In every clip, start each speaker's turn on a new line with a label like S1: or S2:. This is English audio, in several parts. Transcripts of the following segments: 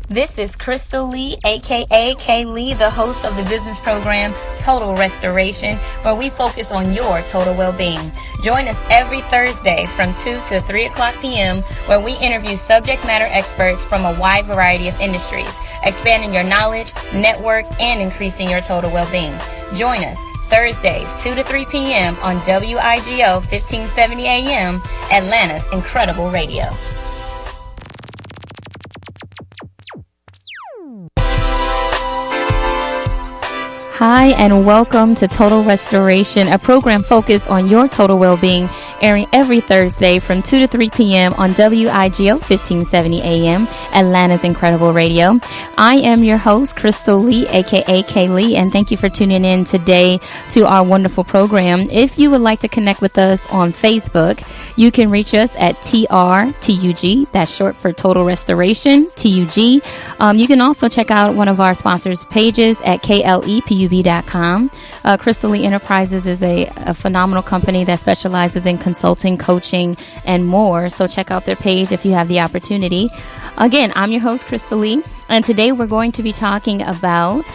S1: This is Krystal Lee, aka K.Lee, the host of the business program Total Restoration, where we focus on your total well-being. Join us every Thursday from 2 to 3 o'clock p.m., where we interview subject matter experts from a wide variety of industries, expanding your knowledge, network, and increasing your total well-being. Join us Thursdays, 2 to 3 p.m. on WIGO 1570 AM, Atlanta's Incredible Radio. Hi, and welcome to Total Restoration, a program focused on your total well-being, airing every Thursday from 2 to 3 p.m. on WIGO 1570 AM, Atlanta's Incredible Radio. I am your host, Krystal Lee, aka K.Lee, and thank you for tuning in today to our wonderful program. If you would like to connect with us on Facebook, you can reach us at TRTUG, that's short for Total Restoration, TUG. You can also check out one of our sponsors' pages at KLEPUB.com. Krystal Lee Enterprises is a phenomenal company that specializes in consulting, coaching, and more. So check out their page if you have the opportunity. Again, I'm your host, Krystal Lee, and today we're going to be talking about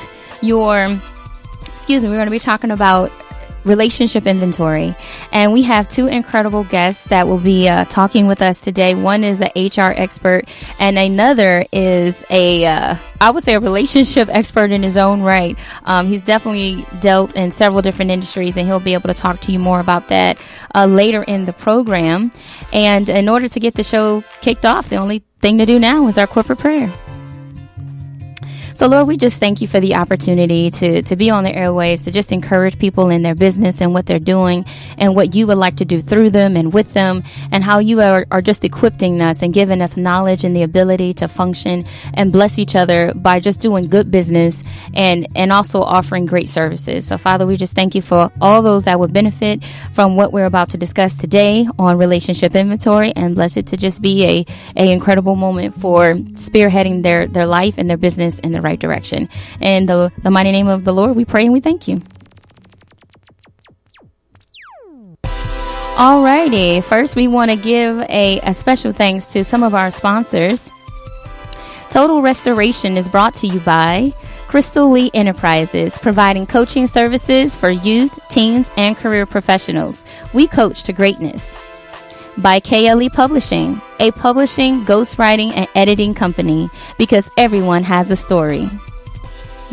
S1: relationship inventory. And we have two incredible guests that will be talking with us today. One is an HR expert, and another is a relationship expert in his own right. He's definitely dealt in several different industries, and he'll be able to talk to you more about that later in the program. And in order to get the show kicked off, the only thing to do now is our corporate prayer. So, Lord, we just thank you for the opportunity to be on the airways, to just encourage people in their business and what they're doing and what you would like to do through them and with them, and how you are just equipping us and giving us knowledge and the ability to function and bless each other by just doing good business and also offering great services. So, Father, we just thank you for all those that would benefit from what we're about to discuss today on relationship inventory, and bless it to just be a incredible moment for spearheading their life and their business in the right direction. In the mighty name of the Lord, we pray and we thank you. Alrighty, first we want to give a special thanks to some of our sponsors. Total Restoration is brought to you by Krystal Lee Enterprises, providing coaching services for youth, teens, and career professionals. We coach to greatness. By K.Lee Publishing, a publishing, ghostwriting, and editing company, because everyone has a story.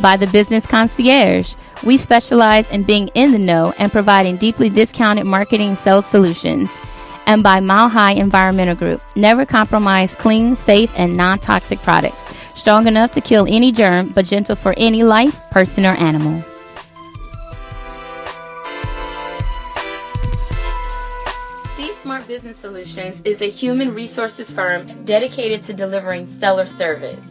S1: By The Business Concierge, we specialize in being in the know and providing deeply discounted marketing sales solutions. And by Mile High Environmental Group, never compromise clean, safe, and non-toxic products, strong enough to kill any germ, but gentle for any life, person, or animal. Smart Business Solutions is a human resources firm dedicated to delivering stellar service.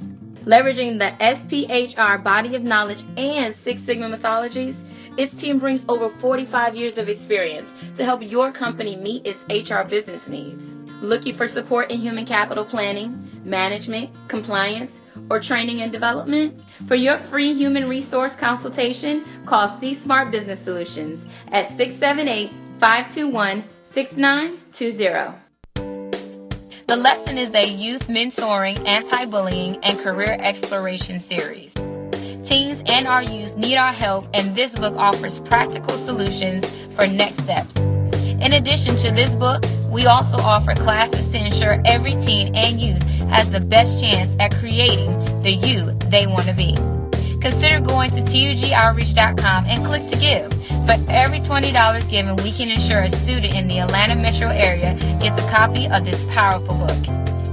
S1: Leveraging the SPHR body of knowledge and Six Sigma methodologies, its team brings over 45 years of experience to help your company meet its HR business needs. Looking for support in human capital planning, management, compliance, or training and development? For your free human resource consultation, call C Smart Business Solutions at 678-521-6920. The lesson is a youth mentoring, anti-bullying, and career exploration series. Teens and our youth need our help, and this book offers practical solutions for next steps. In addition to this book, we also offer classes to ensure every teen and youth has the best chance at creating the you they want to be. Consider going to TUGOutreach.com and click to give. For every $20 given, we can ensure a student in the Atlanta metro area gets a copy of this powerful book.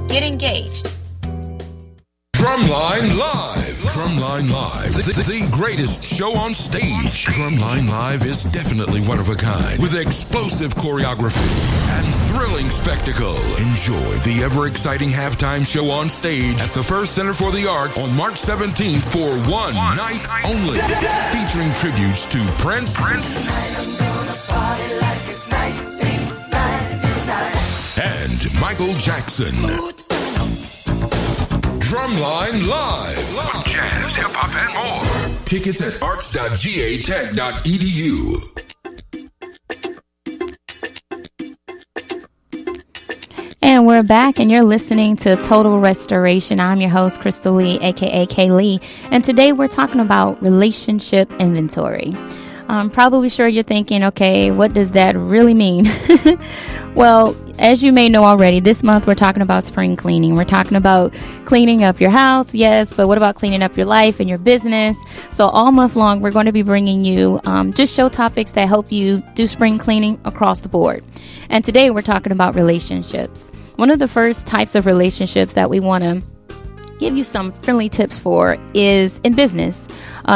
S1: Get engaged.
S2: Drumline Live. Drumline Live. The greatest show on stage. Drumline Live is definitely one of a kind, with explosive choreography and thrilling spectacle. Enjoy the ever-exciting halftime show on stage at the First Center for the Arts on March 17th for one night only. Featuring tributes to Prince, and Michael Jackson. Drumline Live. Jazz, hip-hop, and more. Tickets at arts.gatech.edu.
S1: And we're back, and you're listening to Total Restoration. I'm your host, Krystal Lee, aka K.Lee. And today we're talking about relationship inventory. I'm probably sure you're thinking, okay, what does that really mean? Well, as you may know already, this month we're talking about spring cleaning. We're talking about cleaning up your house, yes, but what about cleaning up your life and your business? So all month long, we're going to be bringing you just show topics that help you do spring cleaning across the board. And today we're talking about relationships. One of the first types of relationships that we want to give you some friendly tips for is in business.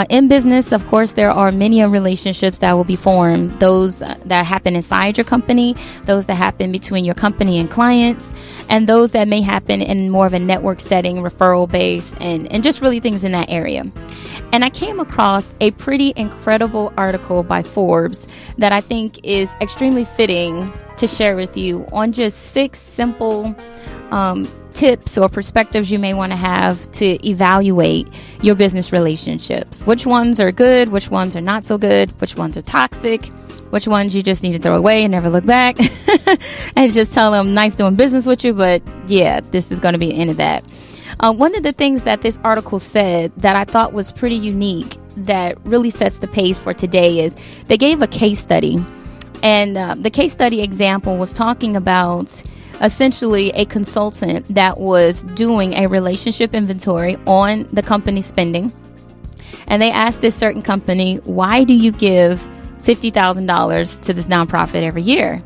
S1: In business, of course, there are many relationships that will be formed. Those that happen inside your company, those that happen between your company and clients, and those that may happen in more of a network setting, referral base, and just really things in that area. And I came across a pretty incredible article by Forbes that I think is extremely fitting to share with you on just 6 simple tips or perspectives you may want to have to evaluate your business relationships. Which ones are good, which ones are not so good, which ones are toxic, which ones you just need to throw away and never look back and just tell them nice doing business with you, but yeah, this is going to be the end of that. One of the things that this article said that I thought was pretty unique that really sets the pace for today is they gave a case study, and the case study example was talking about essentially a consultant that was doing a relationship inventory on the company's spending. And they asked this certain company, why do you give $50,000 to this nonprofit every year?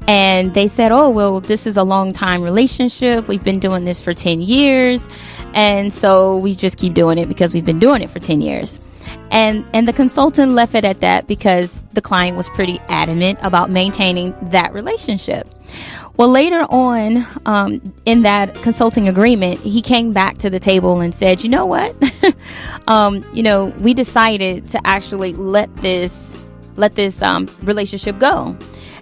S1: And they said, oh, well, this is a long time relationship. We've been doing this for 10 years. And so we just keep doing it because we've been doing it for 10 years. And the consultant left it at that because the client was pretty adamant about maintaining that relationship. Well, later on in that consulting agreement, he came back to the table and said, you know what? We decided to actually let this relationship go.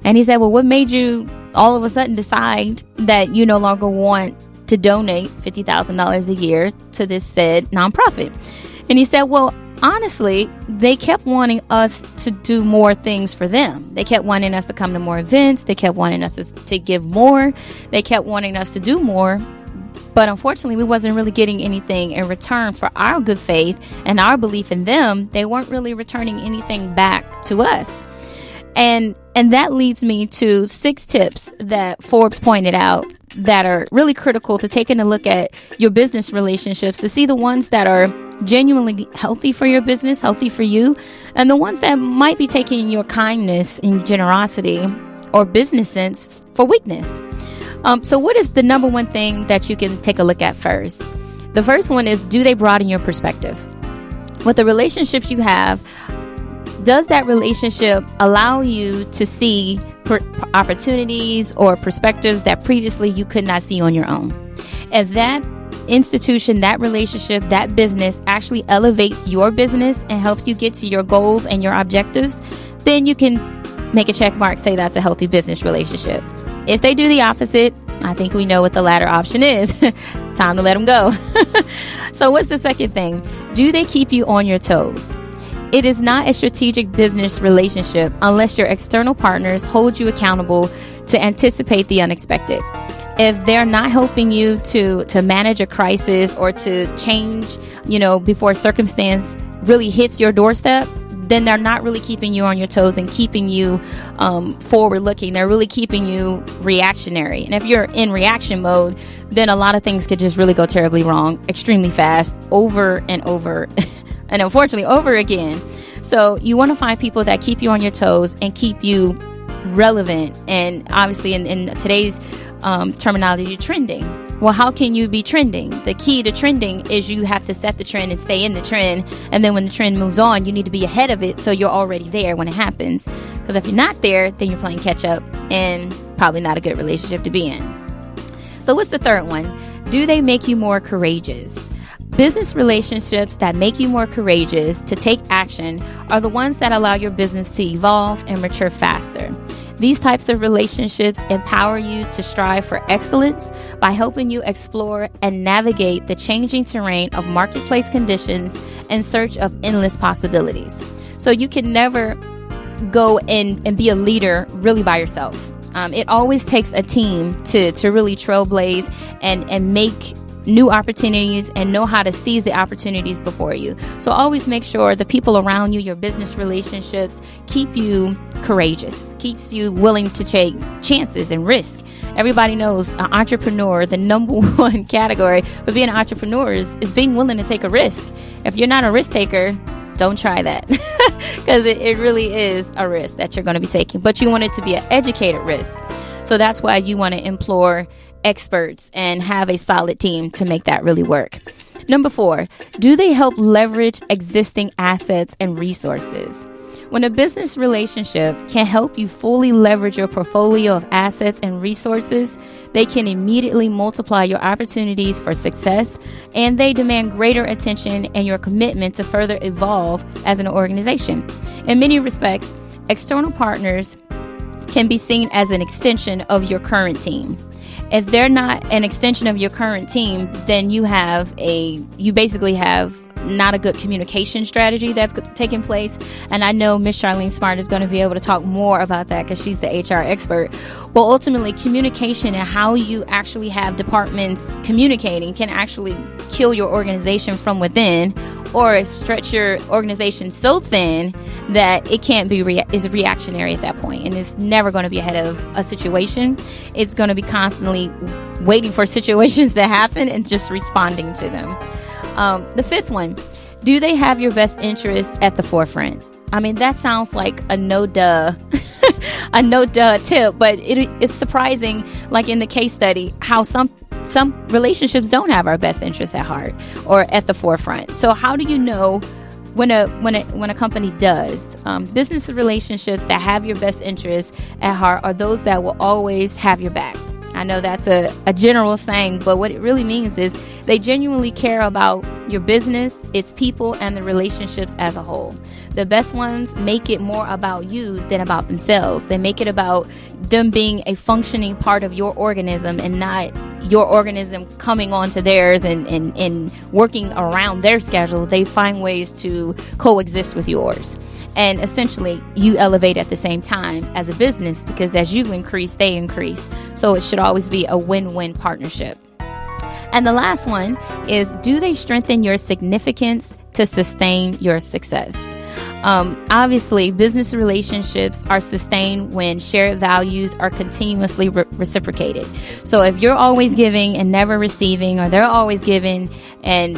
S1: And he said, well, what made you all of a sudden decide that you no longer want to donate $50,000 a year to this said nonprofit? And he said, well, honestly, they kept wanting us to do more things for them. They kept wanting us to come to more events. They kept wanting us to give more. They kept wanting us to do more. But unfortunately, we wasn't really getting anything in return for our good faith and our belief in them. They weren't really returning anything back to us. And that leads me to 6 tips that Forbes pointed out that are really critical to taking a look at your business relationships to see the ones that are genuinely healthy for your business, healthy for you, and the ones that might be taking your kindness and generosity or business sense for weakness. So what is the number one thing that you can take a look at first? The first one is, do they broaden your perspective? With the relationships you have, does that relationship allow you to see opportunities or perspectives that previously you could not see on your own? If that institution, that relationship, that business actually elevates your business and helps you get to your goals and your objectives, then you can make a check mark, say that's a healthy business relationship. If they do the opposite, I think we know what the latter option is. Time to let them go. So what's the second thing? Do they keep you on your toes? It is not a strategic business relationship unless your external partners hold you accountable to anticipate the unexpected. If they're not helping you to manage a crisis or to change, before circumstance really hits your doorstep, then they're not really keeping you on your toes and keeping you forward looking. They're really keeping you reactionary. And if you're in reaction mode, then a lot of things could just really go terribly wrong, extremely fast, over and over, and unfortunately over again. So you want to find people that keep you on your toes and keep you relevant. And obviously in today's terminology, trending. Well, how can you be trending? The key to trending is you have to set the trend and stay in the trend. And then when the trend moves on, you need to be ahead of it so you're already there when it happens. Because if you're not there, then you're playing catch up and probably not a good relationship to be in. So what's the third one? Do they make you more courageous? Business relationships that make you more courageous to take action are the ones that allow your business to evolve and mature faster. These types of relationships empower you to strive for excellence by helping you explore and navigate the changing terrain of marketplace conditions in search of endless possibilities. So you can never go and be a leader really by yourself. It always takes a team to really trailblaze and make new opportunities and know how to seize the opportunities before you. So always make sure the people around you, your business relationships, keep you courageous, keeps you willing to take chances and risk. Everybody knows an entrepreneur, the number one category for being an entrepreneur is being willing to take a risk. If you're not a risk taker, don't try that because it really is a risk that you're going to be taking. But you want it to be an educated risk. So that's why you want to implore experts and have a solid team to make that really work. Number 4, do they help leverage existing assets and resources? When a business relationship can help you fully leverage your portfolio of assets and resources, they can immediately multiply your opportunities for success, and they demand greater attention and your commitment to further evolve as an organization. In many respects, external partners can be seen as an extension of your current team. If they're not an extension of your current team, then you basically have not a good communication strategy that's taking place. And I know Miss Charlene Smart is going to be able to talk more about that because she's the HR expert. But ultimately, communication and how you actually have departments communicating can actually kill your organization from within, or stretch your organization so thin that it can't be is reactionary at that point, and it's never going to be ahead of a situation. It's going to be constantly waiting for situations to happen and just responding to them. The 5th one, do they have your best interest at the forefront? I mean, that sounds like a no-duh tip, but it's surprising, like in the case study, how some relationships don't have our best interests at heart or at the forefront. So how do you know when a company does? Business relationships that have your best interests at heart are those that will always have your back. I know that's a general saying, but what it really means is they genuinely care about your business, its people, and the relationships as a whole. The best ones make it more about you than about themselves. They make it about them being a functioning part of your organism and not your organism coming onto theirs and working around their schedule. They find ways to coexist with yours. And essentially, you elevate at the same time as a business, because as you increase, they increase. So it should always be a win-win partnership. And the last one is, do they strengthen your significance to sustain your success? Obviously, business relationships are sustained when shared values are continuously reciprocated. So if you're always giving and never receiving, or they're always giving and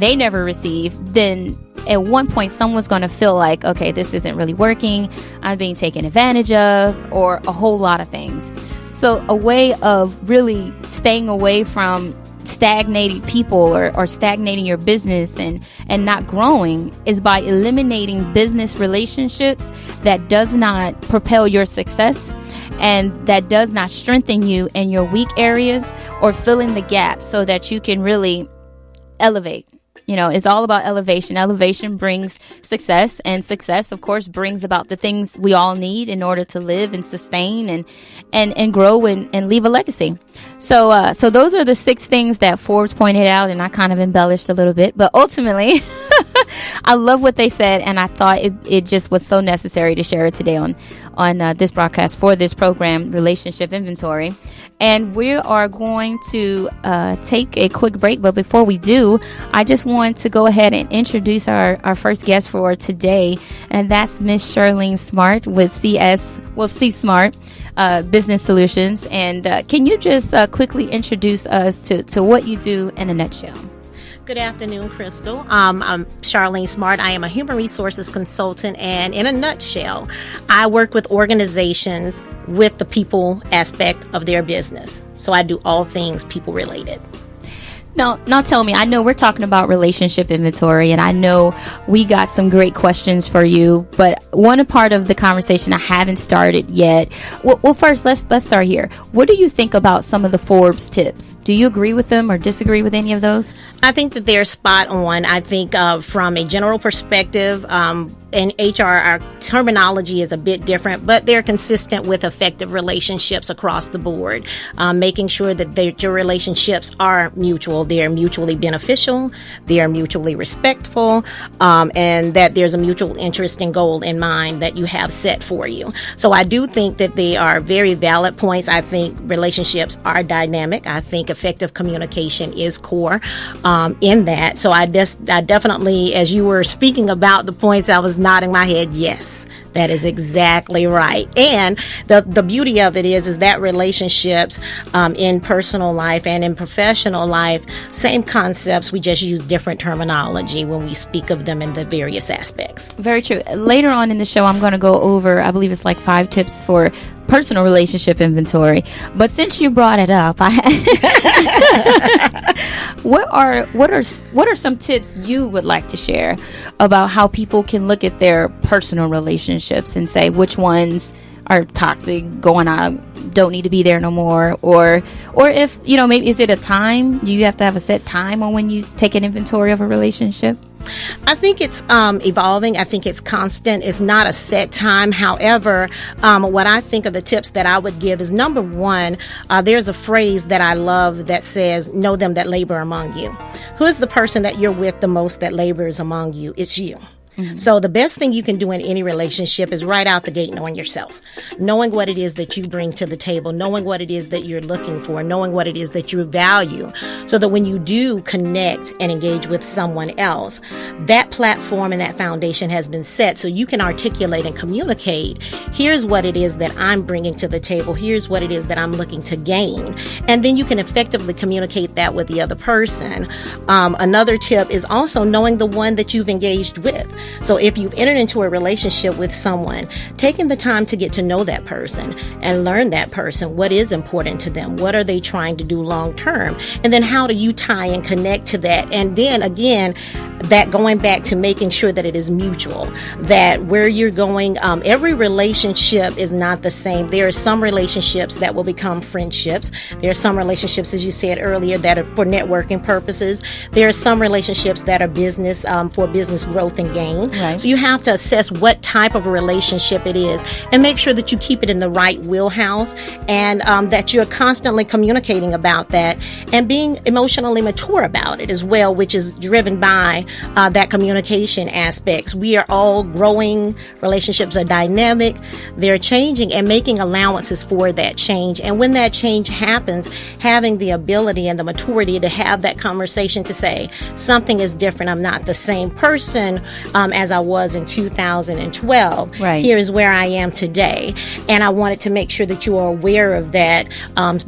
S1: they never receive, then at one point someone's going to feel like, okay, this isn't really working, I'm being taken advantage of, or a whole lot of things. So a way of really staying away from stagnating people or stagnating your business and not growing is by eliminating business relationships that does not propel your success and that does not strengthen you in your weak areas, or fill in the gaps so that you can really elevate. You know, it's all about elevation. Elevation brings success, and success, of course, brings about the things we all need in order to live and sustain and grow and leave a legacy. So those are the 6 things that Forbes pointed out, and I kind of embellished a little bit, but ultimately, I love what they said, and I thought it just was so necessary to share it today on this broadcast for this program, Relationship Inventory. And we are going to take a quick break. But before we do, I just want to go ahead and introduce our first guest for today. And that's Miss Charlene Smart with C Smart Business Solutions. And can you just quickly introduce us to what you do in a nutshell?
S3: Good afternoon, Krystal. I'm Charlene Smart. I am a human resources consultant, and in a nutshell, I work with organizations with the people aspect of their business. So I do all things people related.
S1: Now tell me, I know we're talking about relationship inventory, and I know we got some great questions for you, but one part of the conversation I haven't started yet. Well, first, let's start here. What do you think about some of the Forbes tips? Do you agree with them or disagree with any of those?
S3: I think that they're spot on. I think from a general perspective, in HR, our terminology is a bit different, but they're consistent with effective relationships across the board. Making sure that your relationships are mutual, they're mutually beneficial, they are mutually respectful, and that there's a mutual interest and goal in mind that you have set for you. So I do think that they are very valid points. I think relationships are dynamic. I think effective communication is core in that. So I definitely, as you were speaking about the points, I was nodding my head, yes, that is exactly right. And the beauty of it is that relationships in personal life and in professional life, same concepts, we just use different terminology when we speak of them in the various aspects.
S1: Very true. Later on in the show, I'm going to go over, I believe it's like 5 tips for personal relationship inventory. But since you brought it up, what are some tips you would like to share about how people can look at their personal relationships and say which ones are toxic, going out, don't need to be there no more, or if, maybe is it a time? Do you have to have a set time on when you take an inventory of a relationship?
S3: I think it's evolving. I think it's constant. It's not a set time. However, what I think of the tips that I would give is, number one, there's a phrase that I love that says, know them that labor among you. Who is the person that you're with the most that labors among you? It's you. Mm-hmm. So the best thing you can do in any relationship is right out the gate knowing yourself, knowing what it is that you bring to the table, knowing what it is that you're looking for, knowing what it is that you value, so that when you do connect and engage with someone else, that platform and that foundation has been set so you can articulate and communicate, here's what it is that I'm bringing to the table, here's what it is that I'm looking to gain, and then you can effectively communicate that with the other person. Another tip is also knowing the one that you've engaged with. So if you've entered into a relationship with someone, taking the time to get to know that person and learn that person, what is important to them, what are they trying to do long term, and then how do you tie and connect to that? And then again, that going back to making sure that it is mutual, that where you're going, every relationship is not the same. There are some relationships that will become friendships. There are some relationships, as you said earlier, that are for networking purposes. There are some relationships that are business, for business growth and gain. Right. So you have to assess what type of a relationship it is and make sure that you keep it in the right wheelhouse, and that you're constantly communicating about that and being emotionally mature about it as well, which is driven by that communication aspects. We are all growing. Relationships are dynamic. They're changing, and making allowances for that change. And when that change happens, having the ability and the maturity to have that conversation to say, something is different. I'm not the same person as I was in 2012. Right. Here is where I am today. And I wanted to make sure that you are aware of that,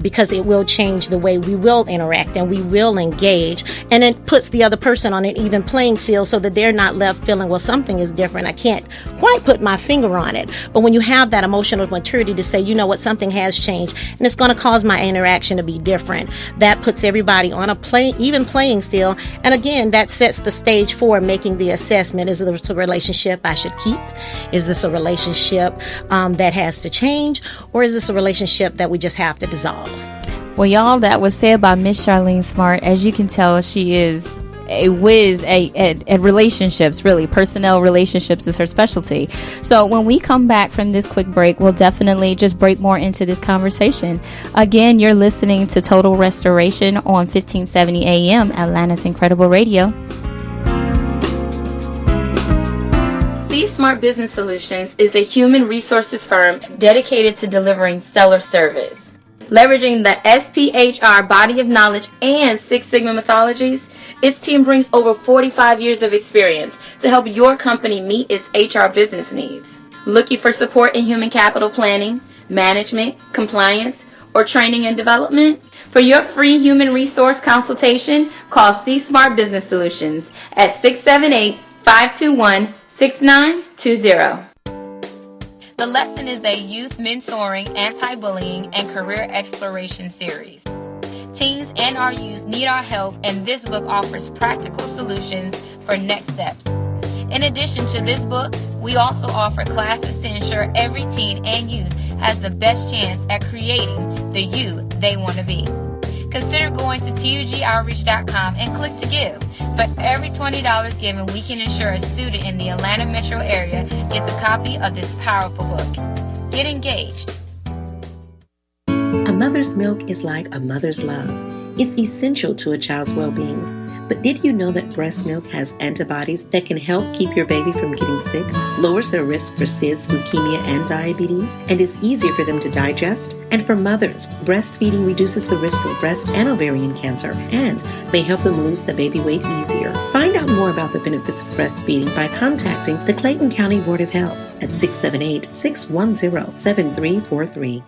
S3: because it will change the way we will interact and we will engage. And it puts the other person on an even playing field so that they're not left feeling, well, something is different. I can't quite put my finger on it. But when you have that emotional maturity to say, you know what, something has changed and it's going to cause my interaction to be different, that puts everybody on a even playing field. And again, that sets the stage for making the assessment. Is this a relationship I should keep? Is this a relationship that has to change? Or is this a relationship that we just have to dissolve?
S1: Well, y'all, that was said by Miss Charlene Smart. As you can tell, she is a whiz at relationships, really. Personnel relationships is her specialty. So when we come back from this quick break, we'll definitely just break more into this conversation. Again, you're listening to Total Restoration on 1570 AM, Atlanta's Incredible Radio.
S4: Smart Business Solutions is a human resources firm dedicated to delivering stellar service. Leveraging the SPHR body of knowledge and Six Sigma methodologies, its team brings over 45 years of experience to help your company meet its HR business needs. Looking for support in human capital planning, management, compliance, or training and development? For your free human resource consultation, call C Smart Business Solutions at 678-521-6920. The lesson is a youth mentoring, anti-bullying, and career exploration series. Teens and our youth need our help, and this book offers practical solutions for next steps. In addition to this book, we also offer classes to ensure every teen and youth has the best chance at creating the you they want to be. Consider going to TUGOutreach.com and click to give. For every $20 given, we can ensure a student in the Atlanta metro area gets a copy of this powerful book. Get engaged.
S5: A mother's milk is like a mother's love. It's essential to a child's well-being. But did you know that breast milk has antibodies that can help keep your baby from getting sick, lowers their risk for SIDS, leukemia, and diabetes, and is easier for them to digest? And for mothers, breastfeeding reduces the risk of breast and ovarian cancer and may help them lose the baby weight easier. Find out more about the benefits of breastfeeding by contacting the Clayton County Board of Health at 678-610-7343.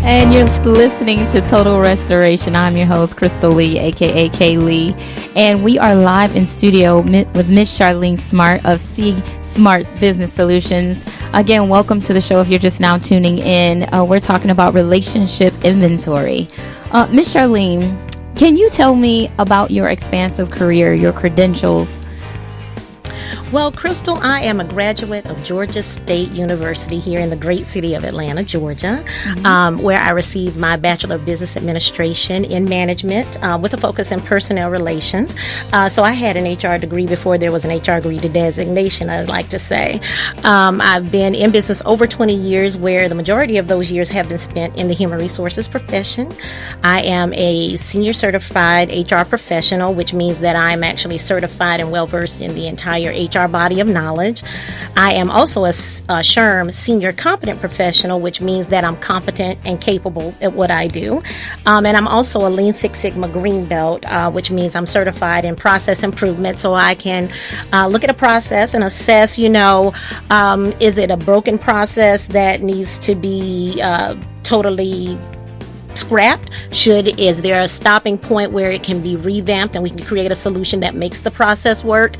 S1: And you're listening to Total Restoration. I'm your host, Krystal Lee, aka K.Lee. And we are live in studio with Miss Charlene Smart of C Smart's Business Solutions. Again, welcome to the show if you're just now tuning in. We're talking about relationship inventory. Miss Charlene, can you tell me about your expansive career, your credentials?
S3: Well, Krystal, I am a graduate of Georgia State University here in the great city of Atlanta, Georgia, where I received my Bachelor of Business Administration in Management with a focus in personnel relations. So I had an HR degree before there was an HR degree designation, I'd like to say. I've been in business over 20 years, where the majority of those years have been spent in the human resources profession. I am a senior certified HR professional, which means that I'm actually certified and well-versed in the entire HR body of knowledge. I am also a SHRM senior competent professional, which means that I'm competent and capable at what I do. And I'm also a Lean Six Sigma Green Belt, which means I'm certified in process improvement. So I can look at a process and assess, is it a broken process that needs to be totally scrapped? Is there a stopping point where it can be revamped and we can create a solution that makes the process work?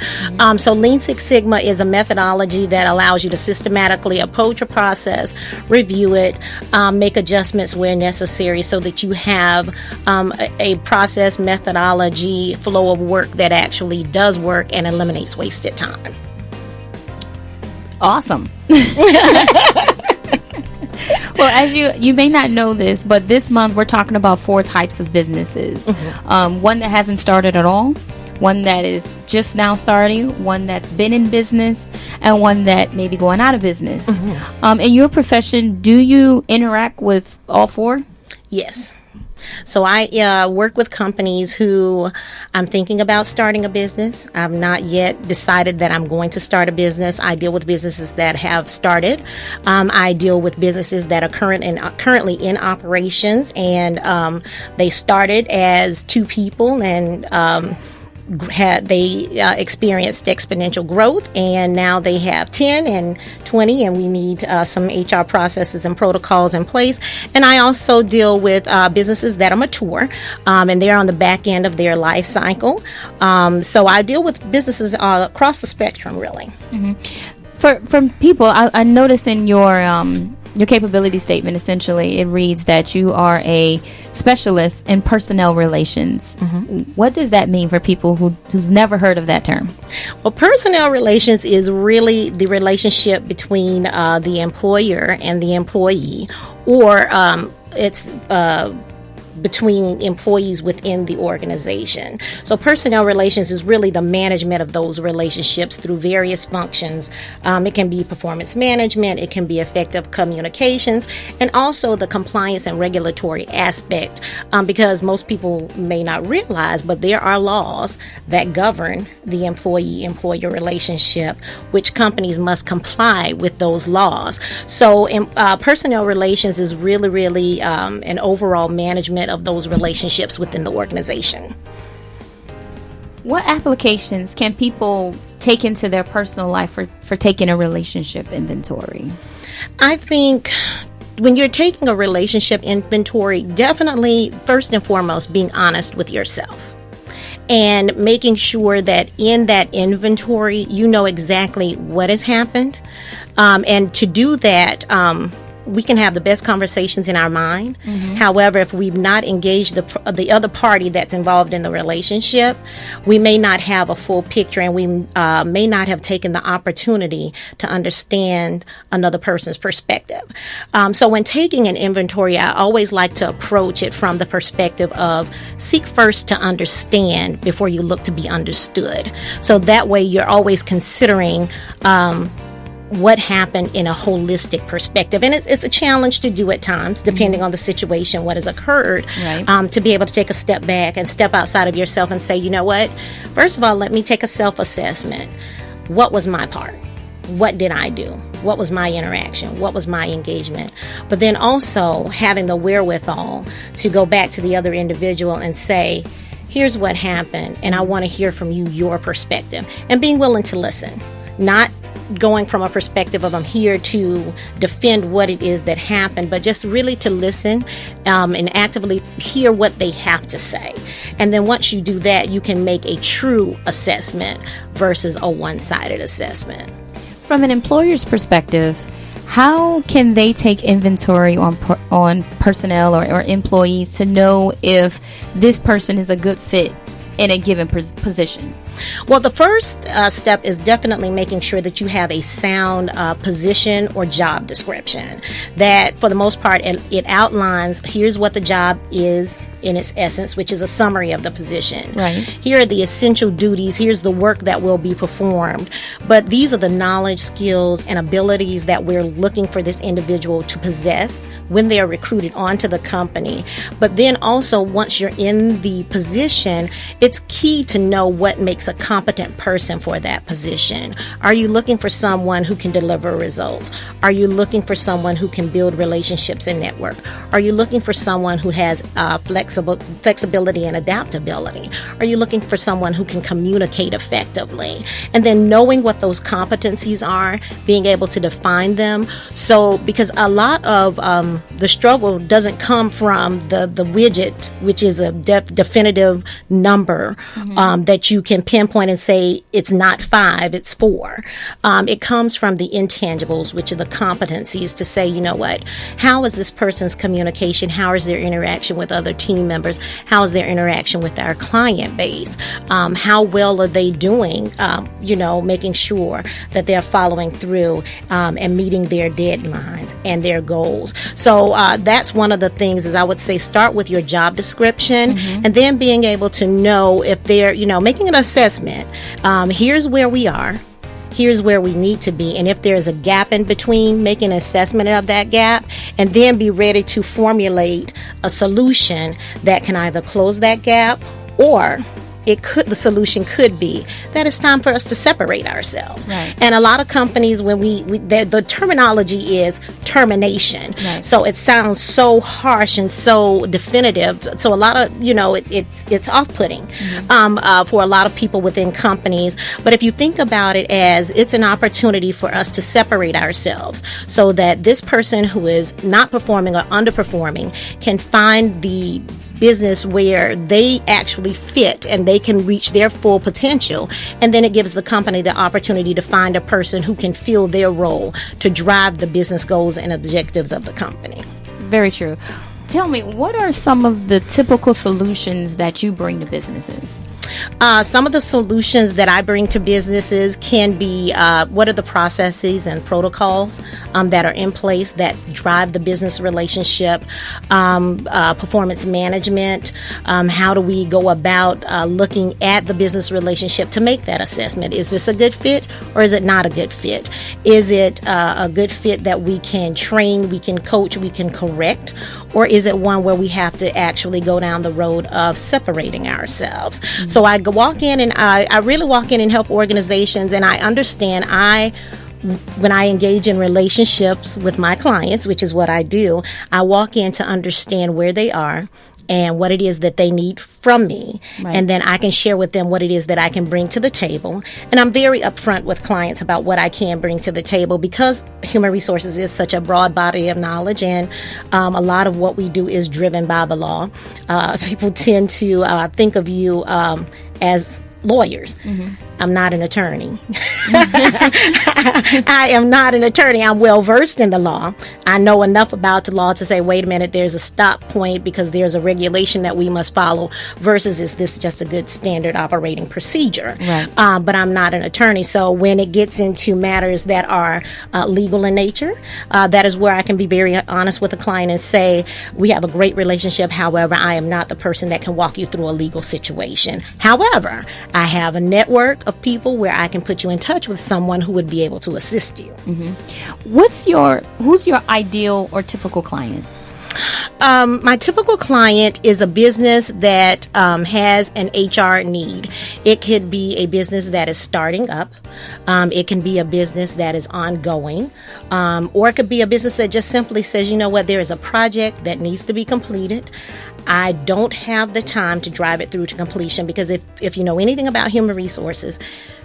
S3: So Lean Six Sigma is a methodology that allows you to systematically approach a process, review it, make adjustments where necessary so that you have a process methodology flow of work that actually does work and eliminates wasted time.
S1: Awesome. Well, as you may not know this, but this month we're talking about 4 types of businesses. One that hasn't started at all, one that is just now starting, one that's been in business, and one that may be going out of business. In your profession, do you interact with all 4?
S3: Yes. So I work with companies who I'm thinking about starting a business. I've not yet decided that I'm going to start a business. I deal with businesses that have started. I deal with businesses that are currently in operations, and they started as 2 people and experienced exponential growth, and now they have 10 and 20, and we need some HR processes and protocols in place. And I also deal with businesses that are mature, and they're on the back end of their life cycle. So I deal with businesses across the spectrum, really.
S1: From people, I noticed in your capability statement, essentially, it reads that you are a specialist in personnel relations. What does that mean for people who's never heard of that term?
S3: Well, personnel relations is really the relationship between the employer and the employee, or it's between employees within the organization. So personnel relations is really the management of those relationships through various functions. It can be performance management, it can be effective communications, and also the compliance and regulatory aspect, because most people may not realize, but there are laws that govern the employee-employer relationship, which companies must comply with those laws. So personnel relations is really an overall management of those relationships within the organization.
S1: What applications can people take into their personal life for taking a relationship inventory?
S3: I think when you're taking a relationship inventory, definitely first and foremost being honest with yourself and making sure that in that inventory you know exactly what has happened, and to do that we can have the best conversations in our mind. However, if we've not engaged the other party that's involved in the relationship, we may not have a full picture, and we may not have taken the opportunity to understand another person's perspective. So when taking an inventory, I always like to approach it from the perspective of seek first to understand before you look to be understood. So that way you're always considering what happened in a holistic perspective. And it's a challenge to do at times, depending on the situation, what has occurred, to be able to take a step back and step outside of yourself and say, you know what, first of all, let me take a self-assessment. What was my part? What did I do? What was my interaction? What was my engagement? But then also having the wherewithal to go back to the other individual and say, here's what happened, and I want to hear from you, your perspective, and being willing to listen, not going from a perspective of I'm here to defend what it is that happened, but just really to listen and actively hear what they have to say. And then once you do that, you can make a true assessment versus a one-sided assessment.
S1: From an employer's perspective, how can they take inventory on personnel or employees to know if this person is a good fit in a given position?
S3: Well, the first step is definitely making sure that you have a sound position or job description that, for the most part, it outlines here's what the job is in its essence, which is a summary of the position.
S1: Right.
S3: Here are the essential duties. Here's the work that will be performed. But these are the knowledge, skills, and abilities that we're looking for this individual to possess when they are recruited onto the company. But then also, once you're in the position, it's key to know what makes a competent person for that position. Are you looking for someone who can deliver results? Are you looking for someone who can build relationships and network? Are you looking for someone who has flexibility and adaptability? Are you looking for someone who can communicate effectively? And then knowing what those competencies are, being able to define them. So, because a lot of the struggle doesn't come from the widget, which is a definitive number that you can pinpoint and say it's not 5, it's 4. It comes from the intangibles, which are the competencies, to say, you know what, how is this person's communication? How is their interaction with other team members? How is their interaction with our client base? How well are they doing, making sure that they're following through and meeting their deadlines and their goals. So that's one of the things is I would say start with your job description and then being able to know if they're, making an assessment. Here's where we are. Here's where we need to be. And if there's a gap in between, make an assessment of that gap and then be ready to formulate a solution that can either close that gap or the solution could be that it's time for us to separate ourselves. Right. And a lot of companies, when the terminology is termination. Right. So it sounds so harsh and so definitive. So a lot of, it's off-putting for a lot of people within companies. But if you think about it as it's an opportunity for us to separate ourselves so that this person who is not performing or underperforming can find the business where they actually fit and they can reach their full potential. And then it gives the company the opportunity to find a person who can fill their role to drive the business goals and objectives of the company.
S1: Very true. Tell me, what are some of the typical solutions that you bring to businesses?
S3: Some of the solutions that I bring to businesses can be what are the processes and protocols that are in place that drive the business relationship, performance management, how do we go about looking at the business relationship to make that assessment? Is this a good fit or is it not a good fit? Is it a good fit that we can train, we can coach, we can correct? Or is it one where we have to actually go down the road of separating ourselves? Mm-hmm. So I walk in and I really walk in and help organizations, and I understand when I engage in relationships with my clients, which is what I do, I walk in to understand where they are and what it is that they need from me. Right. And then I can share with them what it is that I can bring to the table. And I'm very upfront with clients about what I can bring to the table because human resources is such a broad body of knowledge, and a lot of what we do is driven by the law. People tend to think of you as lawyers. Mm-hmm. I'm not an attorney. I am not an attorney. I'm well versed in the law. I know enough about the law to say, wait a minute, there's a stop point because there's a regulation that we must follow versus is this just a good standard operating procedure?
S1: Right.
S3: But I'm not an attorney. So when it gets into matters that are legal in nature, that is where I can be very honest with a client and say, we have a great relationship. However, I am not the person that can walk you through a legal situation. However, I have a network of people where I can put you in touch with someone who would be able to assist you.
S1: Who's your ideal or typical client?
S3: My typical client is a business that has an HR need. It could be a business that is starting up. It can be a business that is ongoing. Or it could be a business that just simply says, you know what, there is a project that needs to be completed. I don't have the time to drive it through to completion because if you know anything about human resources,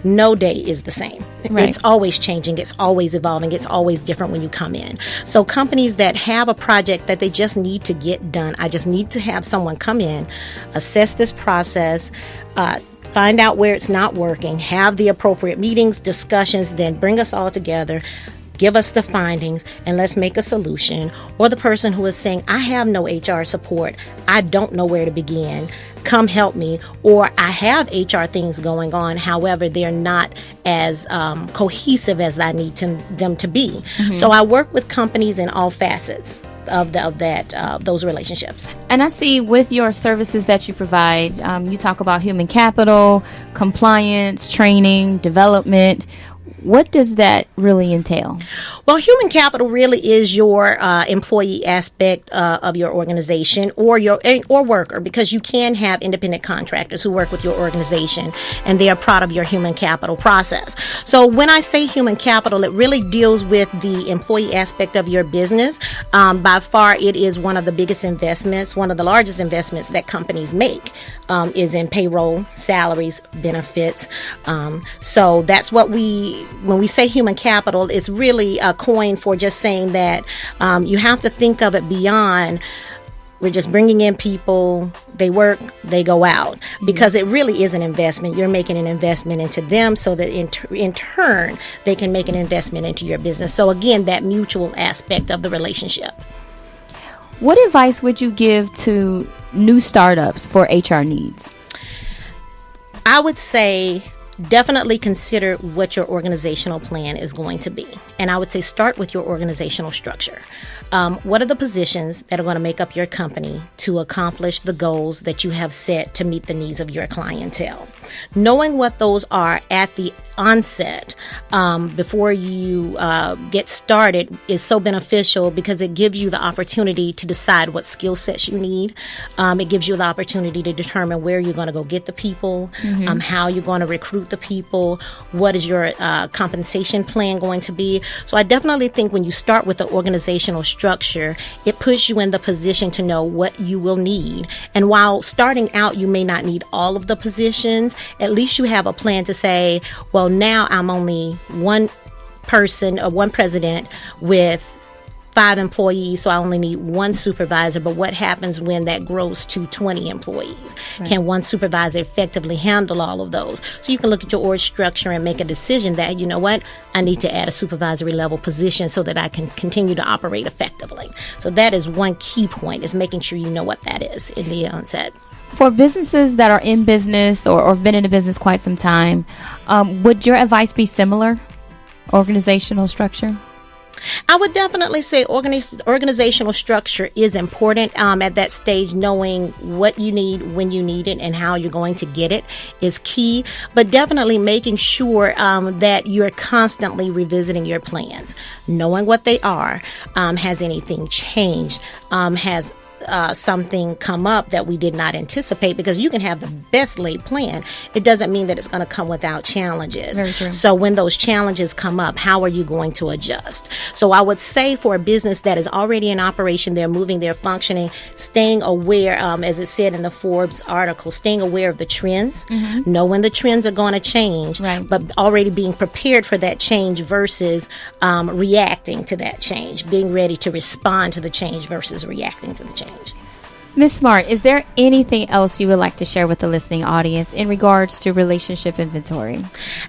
S3: no day is the same.
S1: Right.
S3: It's always changing. It's always evolving. It's always different when you come in. So companies that have a project that they just need to get done, I just need to have someone come in, assess this process, find out where it's not working, have the appropriate meetings, discussions, then bring us all together, give us the findings, and let's make a solution. Or the person who is saying, I have no HR support. I don't know where to begin. Come help me. Or I have HR things going on. However, they're not as cohesive as I need them to be. Mm-hmm. So I work with companies in all facets of those relationships.
S1: And I see with your services that you provide, you talk about human capital, compliance, training, development. What does that really entail?
S3: Well, human capital really is your employee aspect of your organization or worker, because you can have independent contractors who work with your organization and they are part of your human capital process. So when I say human capital, it really deals with the employee aspect of your business. By far, it is one of the biggest investments, one of the largest investments that companies make is in payroll, salaries, benefits. So that's what when we say human capital, it's really a coin for just saying that you have to think of it beyond we're just bringing in people, they work, they go out, because it really is an investment. You're making an investment into them so that in turn, they can make an investment into your business. So again, that mutual aspect of the relationship.
S1: What advice would you give to new startups for HR needs?
S3: I would say definitely consider what your organizational plan is going to be. And I would say start with your organizational structure. What are the positions that are going to make up your company to accomplish the goals that you have set to meet the needs of your clientele? Knowing what those are at the onset before you get started is so beneficial because it gives you the opportunity to decide what skill sets you need. It gives you the opportunity to determine where you're going to go get the people, how you're going to recruit the people, what is your compensation plan going to be. So I definitely think when you start with the organizational structure, it puts you in the position to know what you will need. And while starting out, you may not need all of the positions, at least you have a plan to say, well, now I'm only one person or one president with 5 employees, so I only need one supervisor. But what happens when that grows to 20 employees? Right. Can one supervisor effectively handle all of those? So you can look at your org structure and make a decision that, you know what, I need to add a supervisory level position so that I can continue to operate effectively. So that is one key point, is making sure you know what that is in the onset.
S1: For businesses that are in business or have been in a business quite some time, would your advice be similar? Organizational structure?
S3: I would definitely say organizational structure is important at that stage. Knowing what you need, when you need it, and how you're going to get it is key. But definitely making sure that you're constantly revisiting your plans, knowing what they are. Has anything changed? Has something come up that we did not anticipate? Because you can have the best laid plan, it doesn't mean that it's going to come without challenges. Very true. So when those challenges come up, how are you going to adjust? So I would say for a business that is already in operation, they're moving, they're functioning, staying aware, as it said in the Forbes article, staying aware of the trends, know when the trends are going to change, right, but already being prepared for that change versus reacting to that change, being ready to respond to the change versus reacting to the change.
S1: Miss Smart, is there anything else you would like to share with the listening audience in regards to relationship inventory?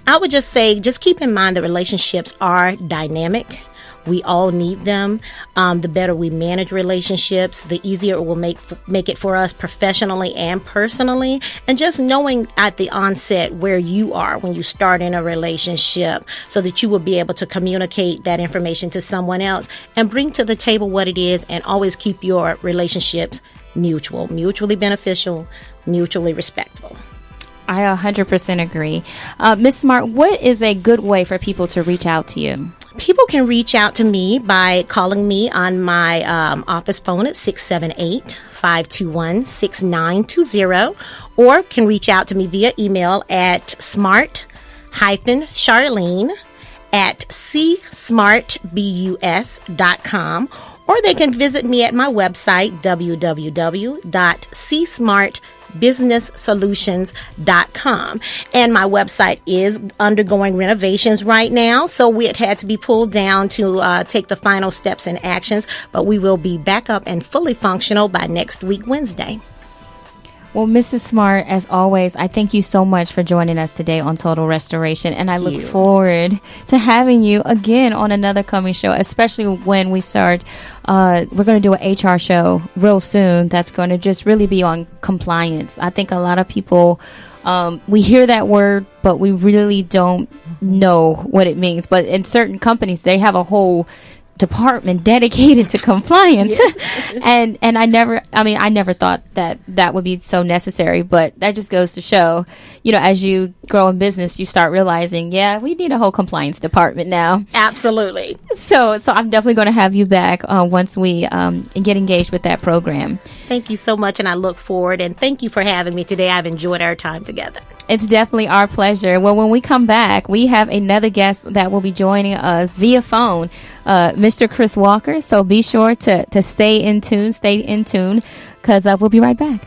S3: I would just say, just keep in mind that relationships are dynamic. We all need them. The better we manage relationships, the easier it will make it for us professionally and personally. And just knowing at the onset where you are when you start in a relationship, so that you will be able to communicate that information to someone else and bring to the table what it is, and always keep your relationships mutually beneficial, mutually respectful.
S1: I 100% agree. Miss Smart, what is a good way for people to reach out to you?
S3: People can reach out to me by calling me on my office phone at 678-521-6920, or can reach out to me via email at smart-charlene@csmartbus.com, or they can visit me at my website, www.csmartbusinesssolutions.com. And my website is undergoing renovations right now, so it had to be pulled down to take the final steps and actions, but we will be back up and fully functional by next week, Wednesday.
S1: Well, Mrs. Smart, as always, I thank you so much for joining us today on Total Restoration, and I look forward to having you again on another coming show, especially when we start. We're going to do an HR show real soon that's going to just really be on compliance. I think a lot of people, we hear that word, but we really don't know what it means. But in certain companies, they have a whole department dedicated to compliance. and I never thought that would be so necessary, but that just goes to show, as you grow in business, you start realizing, we need a whole compliance department now.
S3: Absolutely.
S1: So I'm definitely going to have you back once we get engaged with that program.
S3: Thank you so much, and I look forward, and thank you for having me today. I've enjoyed our time together.
S1: It's definitely our pleasure. Well, when we come back, we have another guest that will be joining us via phone, Mr. Chris Walker. So be sure to stay in tune, because we'll be right back.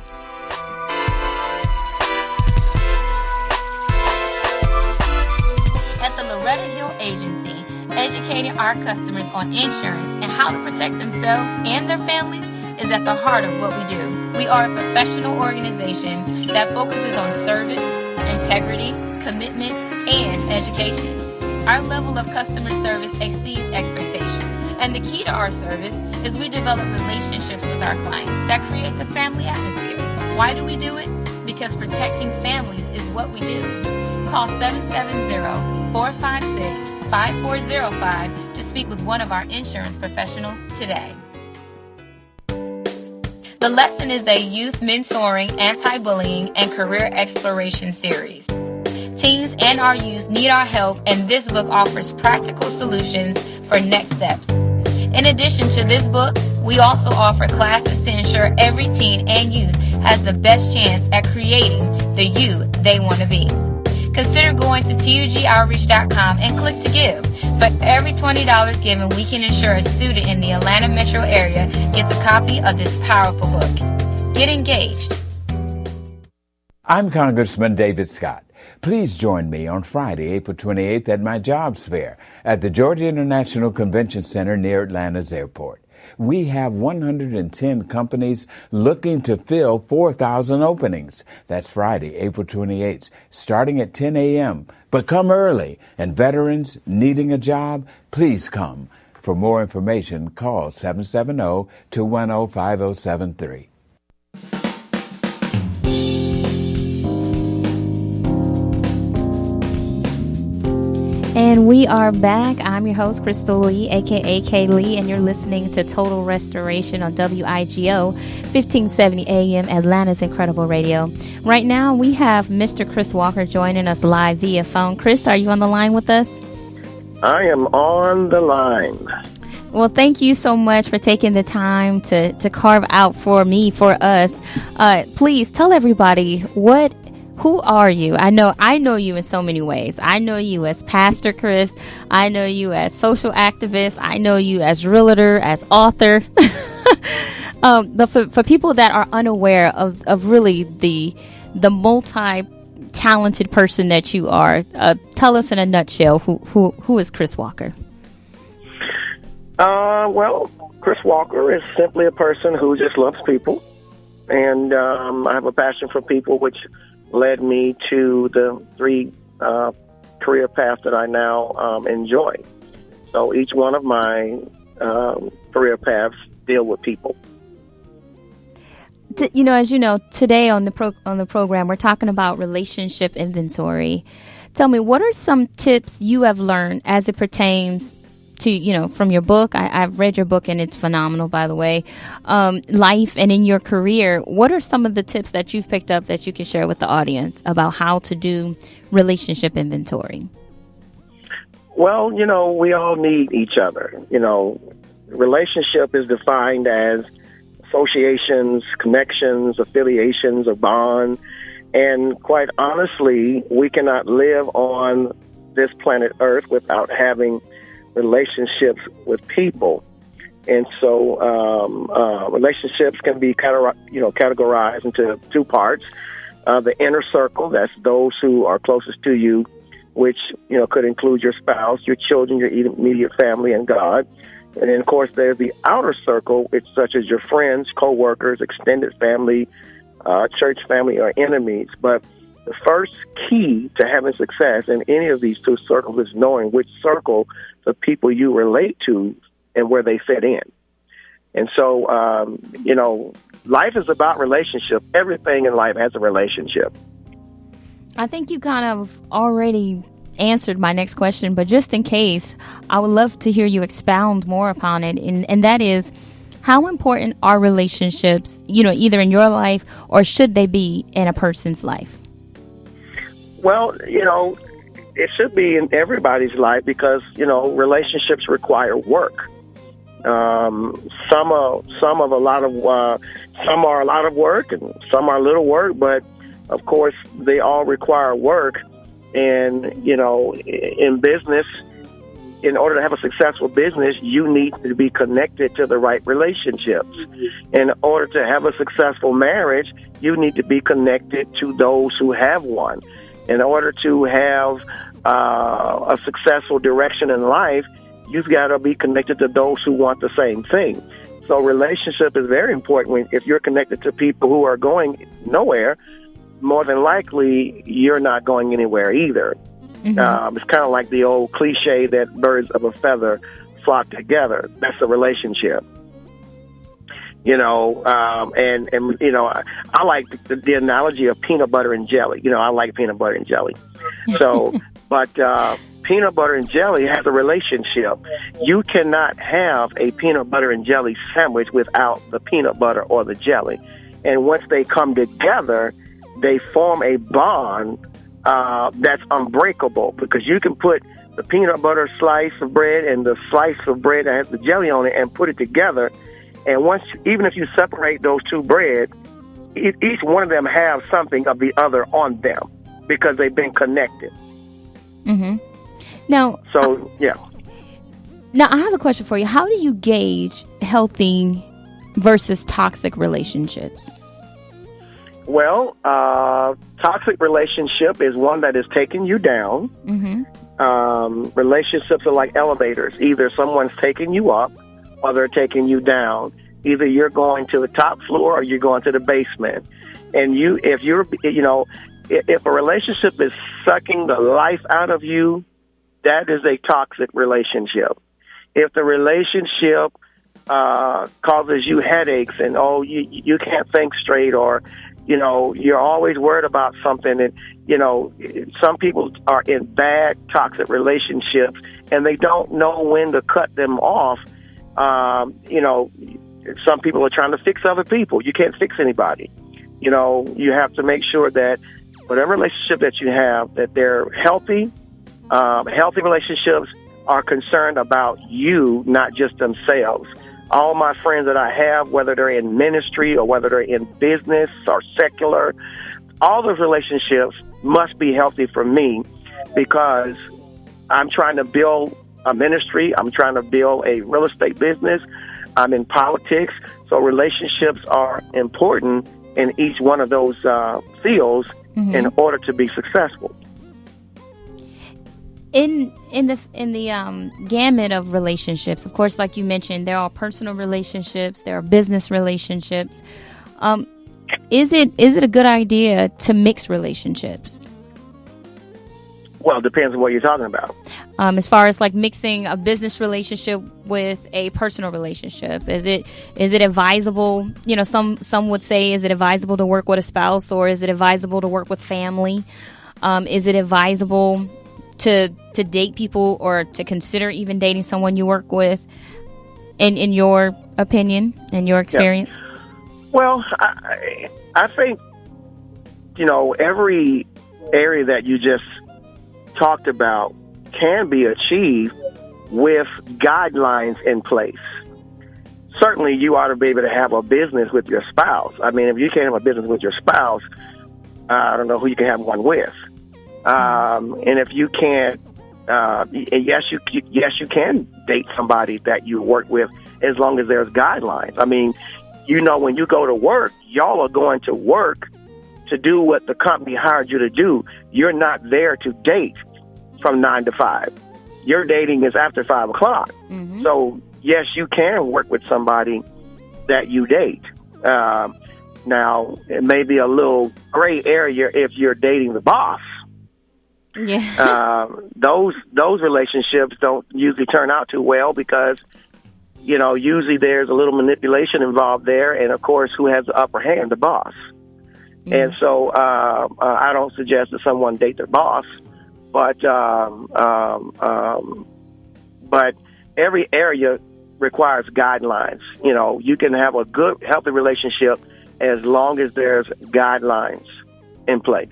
S4: At the Loretta Hill Agency, educating our customers on insurance and how to protect themselves and their families is at the heart of what we do. We are a professional organization that focuses on service, integrity, commitment, and education. Our level of customer service exceeds expectations, and the key to our service is we develop relationships with our clients that creates a family atmosphere. Why do we do it? Because protecting families is what we do. Call 770-456-5405 to speak with one of our insurance professionals today. The Lesson is a youth mentoring, anti-bullying, and career exploration series. Teens and our youth need our help, and this book offers practical solutions for next steps. In addition to this book, we also offer classes to ensure every teen and youth has the best chance at creating the you they want to be. Consider going to tugoutreach.com and click to give. For every $20 given, we can ensure a student in the Atlanta metro area gets a copy of this powerful book. Get engaged.
S6: I'm Congressman David Scott. Please join me on Friday, April 28th at my jobs fair at the Georgia International Convention Center near Atlanta's airport. We have 110 companies looking to fill 4,000 openings. That's Friday, April 28th, starting at 10 a.m. But come early, and veterans needing a job, please come. For more information, call 770-210-5073.
S1: And we are back. I'm your host, Krystal Lee, a.k.a. K.Lee, and you're listening to Total Restoration on WIGO, 1570 AM, Atlanta's Incredible Radio. Right now, we have Mr. Chris Walker joining us live via phone. Chris, are you on the line with us?
S7: I am on the line.
S1: Well, thank you so much for taking the time to carve out for us. Please tell everybody who are you? I know you in so many ways. I know you as Pastor Chris. I know you as social activist. I know you as realtor, as author. But for people that are unaware of really the multi-talented person that you are, tell us in a nutshell who is Chris Walker?
S7: Well, Chris Walker is simply a person who just loves people. and I have a passion for people, which led me to the three career paths that I now enjoy. So each one of my career paths deal with people.
S1: As you know, today on the program, we're talking about relationship inventory. Tell me, what are some tips you have learned as it pertains to, from your book? I've read your book, and it's phenomenal, by the way. Life and in your career, what are some of the tips that you've picked up that you can share with the audience about how to do relationship inventory?
S7: Well, we all need each other. Relationship is defined as associations, connections, affiliations, or bond. And quite honestly, we cannot live on this planet Earth without having relationships with people. And so relationships can be categorized into two parts. The inner circle, that's those who are closest to you, which could include your spouse, your children, your immediate family, and God. And then, of course, there's the outer circle, which such as your friends, co-workers, extended family, church family, or enemies. But the first key to having success in any of these two circles is knowing which circle the people you relate to and where they fit in. And so, life is about relationship. Everything in life has a relationship.
S1: I think you kind of already answered my next question, but just in case, I would love to hear you expound more upon it. And that is, how important are relationships, either in your life or should they be in a person's life?
S7: Well, it should be in everybody's life because, relationships require work. Some are a lot of work and some are little work, but of course they all require work. And, in business, in order to have a successful business, you need to be connected to the right relationships. In order to have a successful marriage, you need to be connected to those who have one. In order to have a successful direction in life, you've got to be connected to those who want the same thing. So relationship is very important. If you're connected to people who are going nowhere, more than likely, you're not going anywhere either. Mm-hmm. It's kind of like the old cliche that birds of a feather flock together. That's a relationship. I like the analogy of peanut butter and jelly. I like peanut butter and jelly. So, but peanut butter and jelly has a relationship. You cannot have a peanut butter and jelly sandwich without the peanut butter or the jelly. And once they come together, they form a bond that's unbreakable, because you can put the peanut butter slice of bread and the slice of bread that has the jelly on it and put it together. And even if you separate those two bread, each one of them have something of the other on them because they've been connected.
S1: Mm-hmm. Now, Now, I have a question for you. How do you gauge healthy versus toxic relationships?
S7: Well, toxic relationship is one that is taking you down. Mm-hmm. Relationships are like elevators. Either someone's taking you up or they're taking you down. Either you're going to the top floor or you're going to the basement. And if a relationship is sucking the life out of you, that is a toxic relationship. If the relationship causes you headaches and you can't think straight, or you're always worried about something, and some people are in bad toxic relationships and they don't know when to cut them off. Some people are trying to fix other people. You can't fix anybody. You have to make sure that whatever relationship that you have, that they're healthy. Healthy relationships are concerned about you, not just themselves. All my friends that I have, whether they're in ministry or whether they're in business or secular, all those relationships must be healthy for me, because I'm trying to build a ministry. I'm trying to build a real estate business. I'm in politics. So relationships are important in each one of those fields mm-hmm. in order to be successful.
S1: In the gamut of relationships, of course, like you mentioned, there are personal relationships, there are business relationships. is it a good idea to mix relationships?
S7: Well, it depends on what you're talking about.
S1: As far as like mixing a business relationship with a personal relationship, is it advisable? You know, some would say, is it advisable to work with a spouse, or is it advisable to work with family? Is it advisable to date people, or to consider even dating someone you work with? In your opinion, in your experience?
S7: Yeah. Well, I think, you know, every area that you just talked about can be achieved with guidelines in place. Certainly, you ought to be able to have a business with your spouse. I mean, if you can't have a business with your spouse, I don't know who you can have one with. And if you can't, yes, you can date somebody that you work with as long as there's guidelines. I mean, you know, when you go to work, y'all are going to work to do what the company hired you to do. You're not there to date from 9 to 5. Your dating is after 5 o'clock. Mm-hmm. So, yes, you can work with somebody that you date. Now, it may be a little gray area if you're dating the boss.
S1: Yeah.
S7: Those relationships don't usually turn out too well because, you know, usually there's a little manipulation involved there. And, of course, who has the upper hand? The boss. Mm-hmm. And so I don't suggest that someone date their boss. But every area requires guidelines. You know, you can have a good, healthy relationship as long as there's guidelines in place.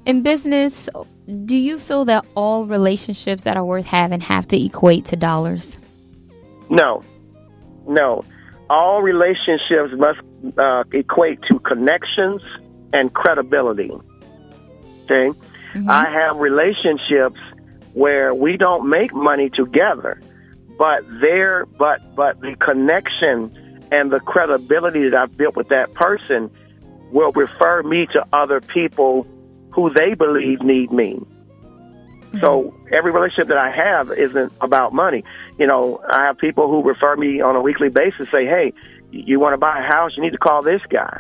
S1: In business, do you feel that all relationships that are worth having have to equate to dollars? No. All relationships must equate to connections and credibility. Okay? Mm-hmm.
S7: I have relationships where we don't make money together, but the connection and the credibility that I've built with that person will refer me to other people who they believe need me. Mm-hmm. So every relationship that I have isn't about money. You know, I have people who refer me on a weekly basis, say, hey, you want to buy a house, you need to call this guy.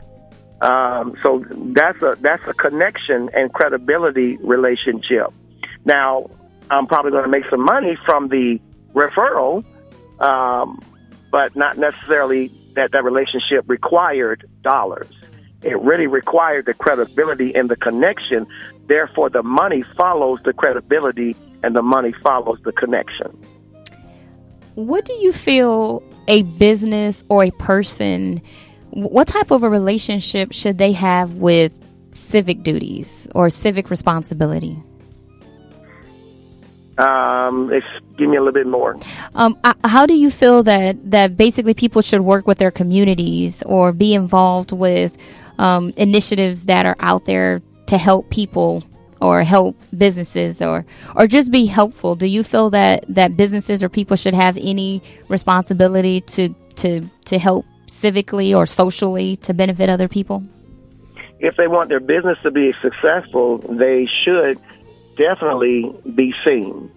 S7: So that's a connection and credibility relationship. Now, I'm probably going to make some money from the referral, but not necessarily that relationship required dollars. It really required the credibility and the connection. Therefore, the money follows the credibility and the money follows the connection.
S1: What do you feel a business or a person, what type of a relationship should they have with civic duties or civic responsibility?
S7: Give me a little bit more.
S1: How do you feel that basically people should work with their communities or be involved with initiatives that are out there to help people or help businesses or just be helpful? Do you feel that businesses or people should have any responsibility to help civically or socially to benefit other people?
S7: If they want their business to be successful, they should definitely be seen.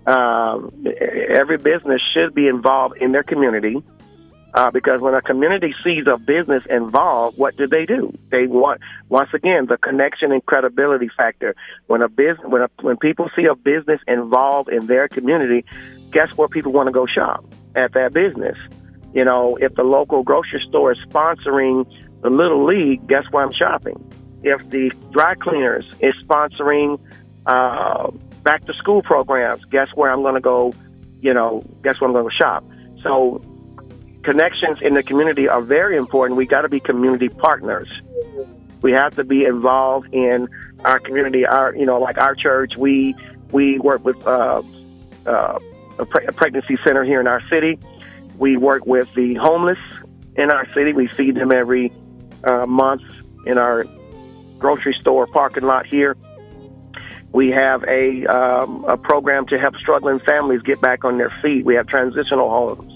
S7: Every business should be involved in their community because when a community sees a business involved, what do? They want, once again, the connection and credibility factor. When people see a business involved in their community, guess where people want to go shop? At that business. You know, if the local grocery store is sponsoring the Little League, guess where I'm shopping? If the dry cleaners is sponsoring back to school programs, guess where I'm going to go? Guess where I'm going to shop? So connections in the community are very important. We got to be community partners. We have to be involved in our community. Like our church, we work with a pregnancy center here in our city. We work with the homeless in our city. We feed them every month in our grocery store parking lot here. We have a program to help struggling families get back on their feet. We have transitional homes.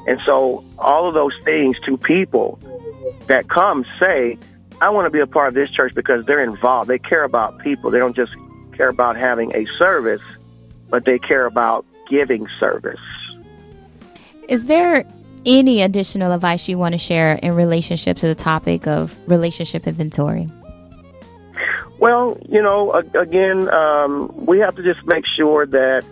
S7: And so all of those things to people that come say, I want to be a part of this church because they're involved. They care about people. They don't just care about having a service, but they care about giving service.
S1: Is there any additional advice you want to share in relationship to the topic of relationship inventory?
S7: Well, again, we have to just make sure that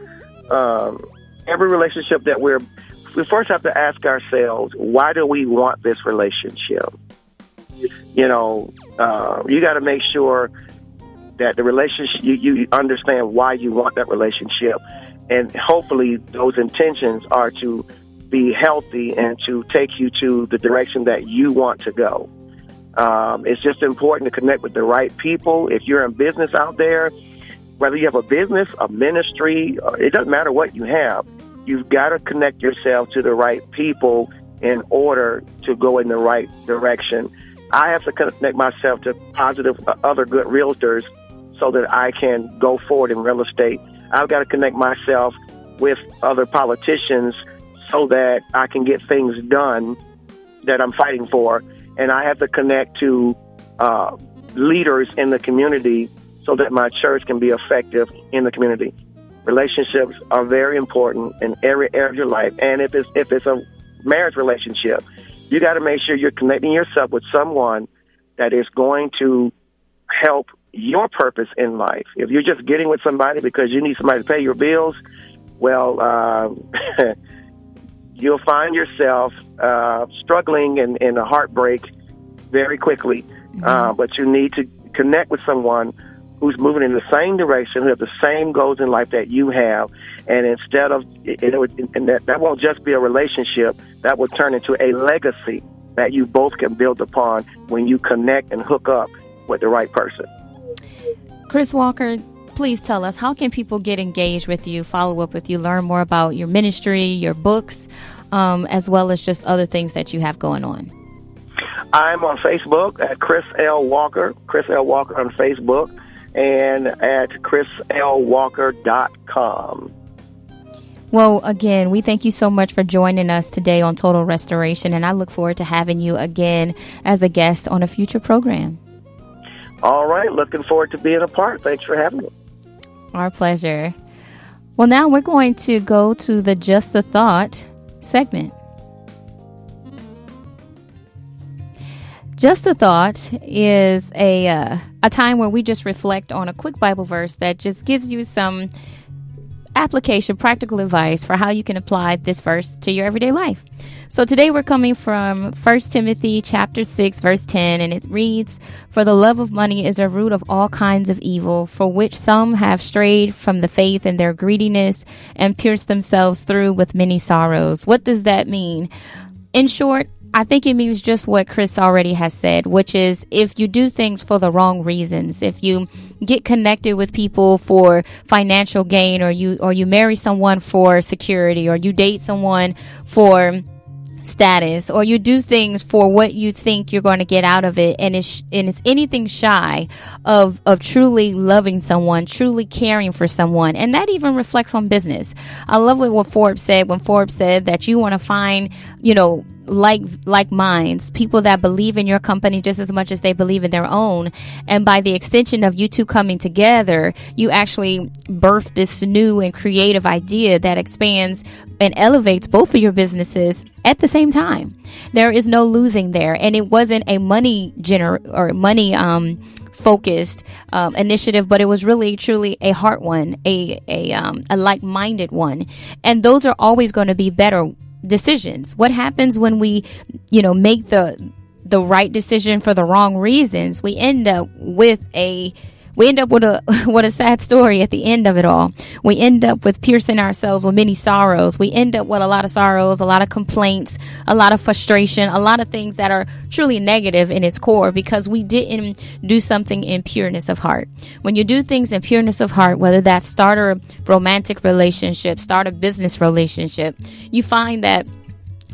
S7: every relationship that we first have to ask ourselves, why do we want this relationship? You got to make sure that the relationship, you understand why you want that relationship. And hopefully those intentions are to be healthy and to take you to the direction that you want to go. It's just important to connect with the right people. If you're in business out there, whether you have a business, a ministry, it doesn't matter what you have, you've got to connect yourself to the right people in order to go in the right direction. I have to connect myself to positive, other good realtors so that I can go forward in real estate. I've got to connect myself with other politicians so that I can get things done that I'm fighting for. And I have to connect to leaders in the community so that my church can be effective in the community. Relationships are very important in every area of your life. And if it's a marriage relationship, you got to make sure you're connecting yourself with someone that is going to help your purpose in life. If you're just getting with somebody because you need somebody to pay your bills, well, you'll find yourself struggling in a heartbreak very quickly. But you need to connect with someone who's moving in the same direction, who have the same goals in life that you have. And instead of, and that won't just be a relationship, that will turn into a legacy that you both can build upon when you connect and hook up with the right person.
S1: Chris Walker, please tell us, how can people get engaged with you, follow up with you, learn more about your ministry, your books, as well as just other things that you have going on?
S7: I'm on Facebook at Chris L. Walker on Facebook, and at chrislwalker.com.
S1: Well, again, we thank you so much for joining us today on Total Restoration, and I look forward to having you again as a guest on a future program.
S7: All right. Looking forward to being a part. Thanks for having me.
S1: Our pleasure. Well, now we're going to go to the Just a Thought segment. Just a Thought is a time where we just reflect on a quick Bible verse that just gives you some application, practical advice for how you can apply this verse to your everyday life. So today we're coming from 1 Timothy chapter 6, verse 10, and it reads, "For the love of money is a root of all kinds of evil, for which some have strayed from the faith in their greediness and pierced themselves through with many sorrows." What does that mean? In short, I think it means just what Chris already has said, which is if you do things for the wrong reasons, if you get connected with people for financial gain, or you marry someone for security, or you date someone for status, or you do things for what you think you're going to get out of it, and it's anything shy of truly loving someone, truly caring for someone. And that even reflects on business. I love what Forbes said when Forbes said that you want to find, like minds, people that believe in your company just as much as they believe in their own. And by the extension of you two coming together, you actually birth this new and creative idea that expands and elevates both of your businesses at the same time. There is no losing there. And it wasn't a money focused initiative, but it was really truly a heart one, a like-minded one. And those are always going to be better decisions. What happens when we, make the right decision for the wrong reasons? We end up with a sad story at the end of it all. We end up with piercing ourselves with many sorrows. We end up with a lot of sorrows, a lot of complaints, a lot of frustration, a lot of things that are truly negative in its core because we didn't do something in pureness of heart. When you do things in pureness of heart, whether that's start a romantic relationship, start a business relationship, you find that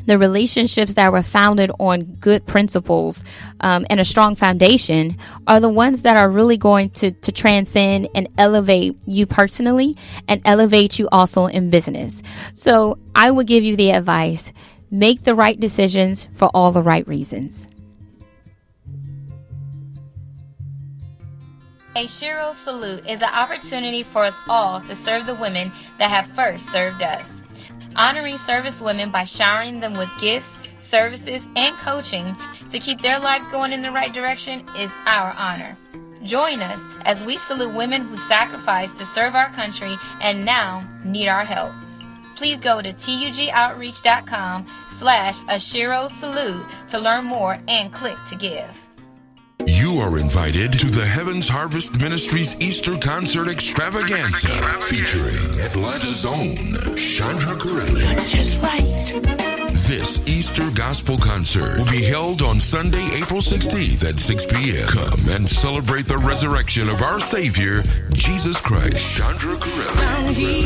S1: the relationships that were founded on good principles and a strong foundation are the ones that are really going to transcend and elevate you personally and elevate you also in business. So I would give you the advice, make the right decisions for all the right reasons.
S4: A Shiro salute is an opportunity for us all to serve the women that have first served us. Honoring servicewomen by showering them with gifts, services, and coaching to keep their lives going in the right direction is our honor. Join us as we salute women who sacrificed to serve our country and now need our help. Please go to tugoutreach.com/Ashiro Salute to learn more and click to give.
S2: You are invited to the Heaven's Harvest Ministries Easter Concert Extravaganza featuring Atlanta's own Chandra Corelli.
S8: That's just right.
S2: This Easter Gospel Concert will be held on Sunday, April 16th at 6 p.m. Come and celebrate the resurrection of our Savior, Jesus Christ. Chandra Corelli.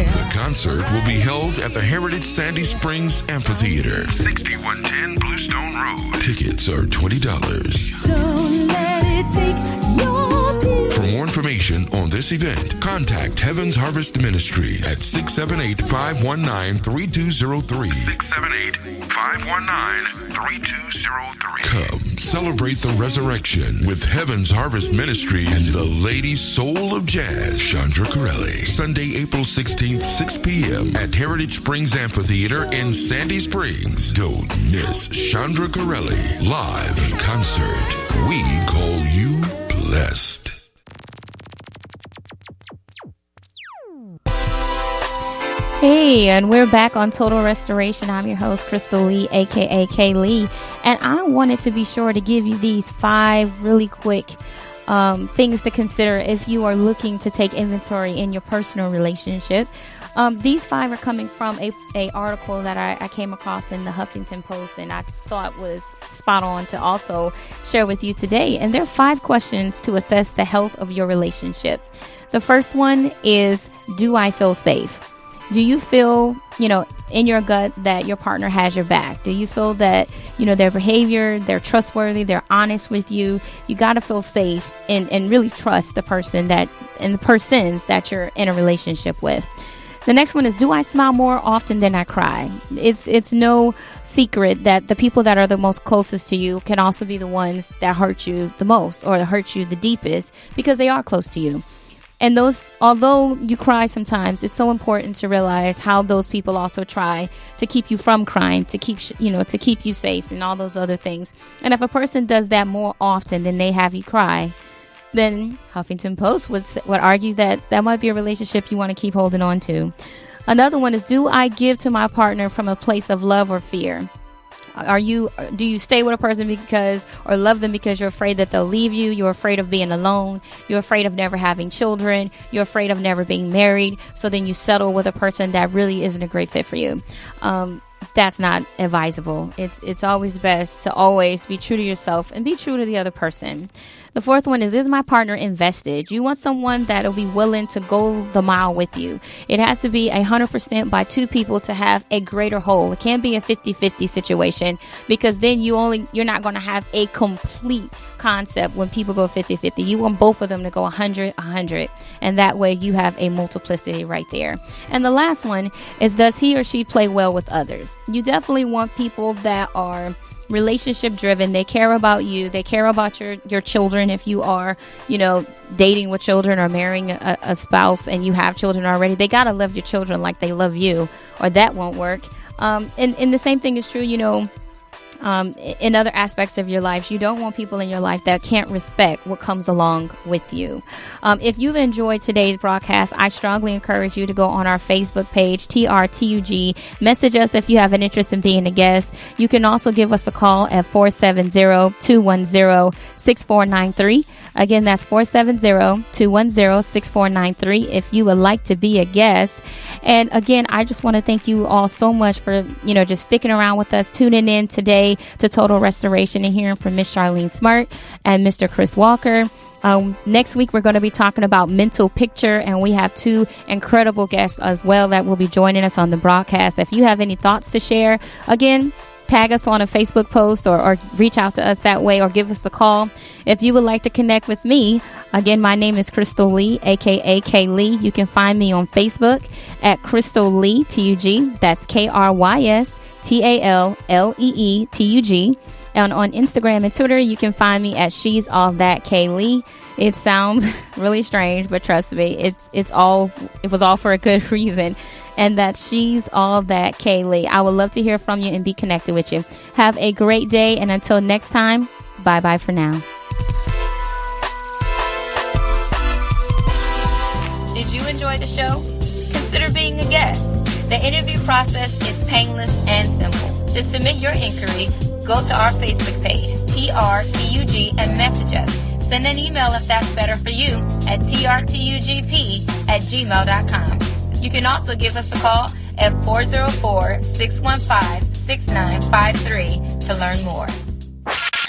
S2: The concert will be held at the Heritage Sandy Springs Amphitheater, 6110 Bluestone Road. Tickets are $20.
S8: Don't let it take your peace.
S2: For more information on this event, contact Heaven's Harvest Ministries at 678-519-3203. 678-519-3203. Come celebrate the resurrection with Heaven's Harvest Ministries and the Lady Soul of Jazz, Chandra Corelli. Sunday, April 16th, 6 p.m. at Heritage Springs Amphitheater in Sandy Springs. Don't miss Chandra Corelli live in concert. We call you blessed.
S1: Hey, and we're back on Total Restoration. I'm your host, Krystal Lee, aka K.Lee, and I wanted to be sure to give you these 5 really quick things to consider if you are looking to take inventory in your personal relationship. These 5 are coming from a article that I came across in the Huffington Post, and I thought was spot on to also share with you today. And there are 5 questions to assess the health of your relationship. The first one is, do I feel safe? Do you feel, in your gut that your partner has your back? Do you feel that, their behavior, they're trustworthy, they're honest with you? You got to feel safe and really trust the person and the persons that you're in a relationship with. The next one is, do I smile more often than I cry? It's no secret that the people that are the most closest to you can also be the ones that hurt you the most or hurt you the deepest because they are close to you. And although you cry sometimes, it's so important to realize how those people also try to keep you from crying, to keep you safe and all those other things. And if a person does that more often than they have you cry, then Huffington Post would argue that might be a relationship you want to keep holding on to. Another one is, do I give to my partner from a place of love or fear? Do you stay with a person or love them because you're afraid that they'll leave you? You're afraid of being alone. You're afraid of never having children. You're afraid of never being married. So then you settle with a person that really isn't a great fit for you. That's not advisable. It's always best to always be true to yourself and be true to the other person. The fourth one is my partner invested? You want someone that'll be willing to go the mile with you. It has to be 100% by 2 people to have a greater whole. It can't be a 50-50 situation, because then you're not going to have a complete concept when people go 50-50. You want both of them to go 100, and that way you have a multiplicity right there. And the last one is, does he or she play well with others? You definitely want people that are relationship driven. They care about you. They care about your children. If you are, dating with children or marrying a spouse and you have children already, they got to love your children like they love you, or that won't work. And the same thing is true, in other aspects of your life. You don't want people in your life that can't respect what comes along with you. If you've enjoyed today's broadcast, I strongly encourage you to go on our Facebook page, TRTUG. Message us if you have an interest in being a guest. You can also give us a call at 470-210-6493. Again, that's 470-210-6493 if you would like to be a guest. And again, I just want to thank you all so much for, just sticking around with us, tuning in today to Total Restoration and hearing from Miss Charlene Smart and Mr. Chris Walker. Next week, we're going to be talking about mental picture, and we have 2 incredible guests as well that will be joining us on the broadcast. If you have any thoughts to share, again, tag us on a Facebook post or reach out to us that way, or give us a call. If you would like to connect with me, again, my name is Krystal Lee, aka K.Lee. You can find me on Facebook at Krystal Lee, TUG. That's KrystalLeeTUG. And on Instagram and Twitter, you can find me at She's All That K.Lee. It sounds really strange, but trust me, it was all for a good reason. and that she's all that K.Lee. I would love to hear from you and be connected with you. Have a great day, and until next time, bye-bye for now.
S4: Did you enjoy the show? Consider being a guest. The interview process is painless and simple. To submit your inquiry, go to our Facebook page, TRTUG, and message us. Send an email if that's better for you at trtugp@gmail.com. You can also give us a call at 404-615-6953 to learn more.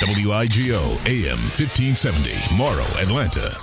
S2: WIGO AM 1570, Morrow, Atlanta.